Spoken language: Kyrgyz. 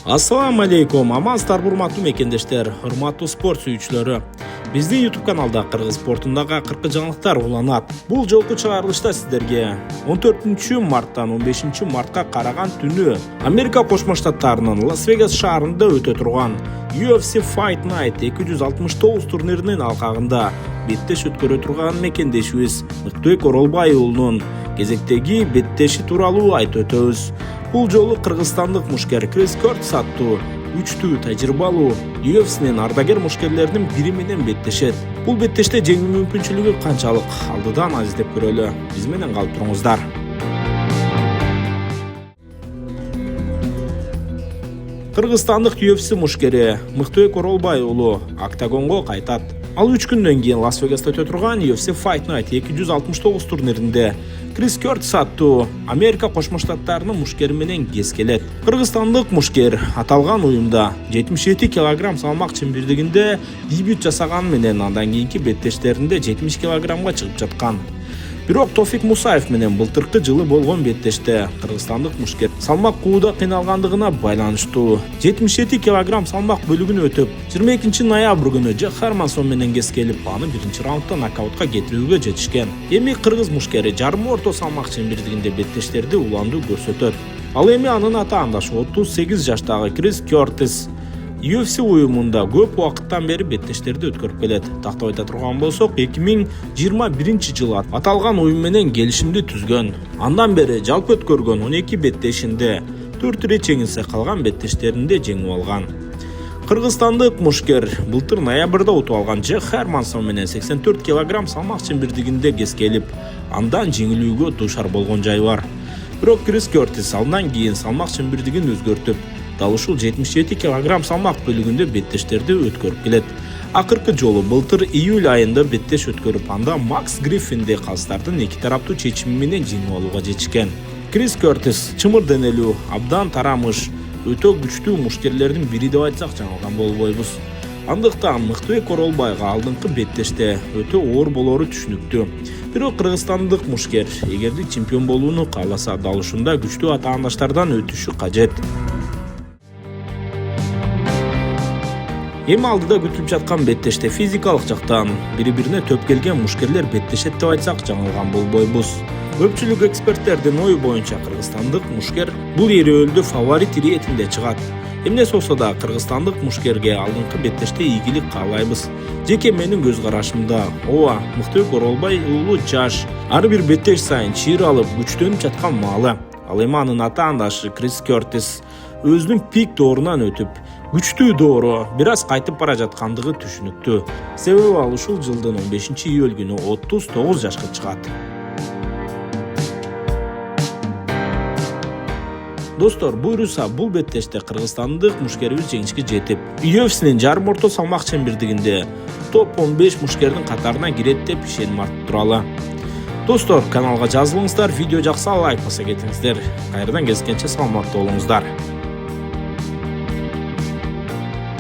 Assalamu алейкум, амансыздар урматтуу мекендештер, урматтуу спорт сүйүүчүлөрү. Биздин YouTube каналда кыргыз спортундагы акыркы жаңылыктар уланат. Бул жолку чыгарылышта сиздерге 14 марттан 15 мартка караган түнү Америка Кошмо Штаттарынын Лас-Вегас шаарында өтө турган UFC Fight Night 269 турниринин алкагында беттеш өткөрө турган мекендешибиз Мыктыбек Оролбай уулунун кезектеги беттеши тууралуу айтып өтөбүз. Бул жолу кыргызстандык мушкер Крис Кёртис аттуу үчтүү тажрыйбалуу UFC'нин ардагер мушкерлеринин бири менен беттешет. Бул беттеште жеңүү мүмкүнчүлүгү канчалык алдыдан аздеп көрөлү. Биз менен калып туруңуздар. Кыргызстандык UFC мушкери Мыктыбек Оролбай уулу октагонго кайтат. Ал 3 күндөн кийин Лас-Вегаста өтө турган UFC Fight Night 269 турниринде Крис Кёртис аттуу Америка Кошмо Штаттарынын мушкери менен кескелет. Кыргызстандык мушкер аталган уюмда 77 кг салмак чембирдигинде дебют жасаган менен андан кийинки беттештеринде 70 кг чыгып жаткан. Бирок Тофик Мусаев менен былтыркы жылы болгон беттеште кыргызстандык мушкер салмак кууда кыйналгандыгына байланыштуу 77 кг салмак бөлүгүн өтүп 22 ноябрь күнү Джек Хермансон менен кескелип аны биринчи раундда нокаутка кетирүүгө жетишкен. Эми кыргыз мушкери жарым орто салмак чембирдигинде беттештерди уландуу көрсөтөт. Ал эми анын ата-андашы 38 жаштагы Крис Кёртис UFC уюмунда көп убакыттан бери беттештерди өткөрүп келет. Тактап айта турган болсок, 2021 жылы аталган уюм менен келишимди түзгөн. Андан бери жалпы өткөргөн 12 беттешинде 4 ирет жеңилсе, калган беттештеринде жеңип алган. Кыргызстандык мушкер былтыр ноябрда утуп алган Джек Хермансон менен 84 кг салмак чембирдигинде кескелип, андан жеңилүүгө дуушар болгон жайы бар. Бирок Крис Кёртис андан кийин салмак чембирдигин өзгөртүп, дал ушул 77 кг салмак бөлүгүндө беттештерди өткөрүп келет. Акыркы жолу былтыр июль айында беттеш өткөрүп, анда Макс Гриффинди калыстардын эки тараптуу чечими менен жеңип алууга жетишкен. Крис Кёртис чымыр денелүү, абдан тарамыш, өтө күчтүү мушкерлердин бири деп айтсак жаңылган болбойбуз. Андыктан Мыктыбек Оролбайга алдыңкы беттеште өтө оор болору түшүнүктүү. Бирок кыргызстандык мушкер эгерде чемпион болууну кааласа, дал ушундай күчтүү ата-андаштардан өтүшү кажет. Эми алдыда күтүлүп жаткан беттеште физикалык жактан бири-бирине төп келген мушкерлер беттешет деп айтсак жаңылган болбойбуз. Көпчүлүк эксперттердин ою боюнча кыргызстандык мушкер бул эрөөлдө фаворит иретинде чыгат. Эмне болсо да кыргызстандык мушкерге алдыңкы беттеште ийгилик каалайбыз. Жеке менин көз карашымда, ооба, Мыктыбек Оролбай уулу жаш, ар бир беттеш сайын чийир алып күчтөнүп жаткан маалы. Ал эми анын ата-андашы Крис Кёртис өзүнүн пик доорунан өтүп, күчтүү доору бир аз кайтып бара жаткандыгы түшүнүктүү. Себеби ал ушул жылдын 15 июль күнү 39 жашка чыгат. Достор, буйруса бул беттеште кыргызстандык мушкерибиз жеңишке жетип, UFC'нин жарым орто салмак чембирдигинде топ 15 мушкердин катарына кирет деп ишеним артып туралы. Достор, каналга жазылыңыздар, видео жакса лайк баса кетиңиздер. Кайрадан кездескенче саламатта болуңуздар.